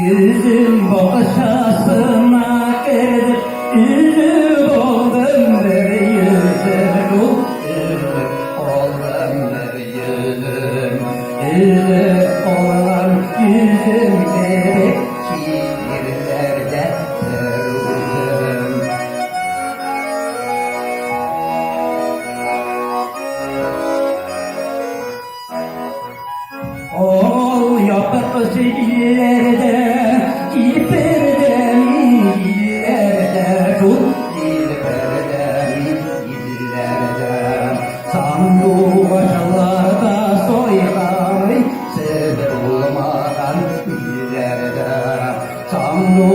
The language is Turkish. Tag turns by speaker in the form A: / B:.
A: Yüzüm boşasına girdi, yüzüm oldum bir yüzüm, oldum bir yüzüm, yüzüm olan yüzüm gibi şiirlerde peruzum. Ol yapıp zillerde, sandu başlarda soykanı sever olmadan illerde, sandu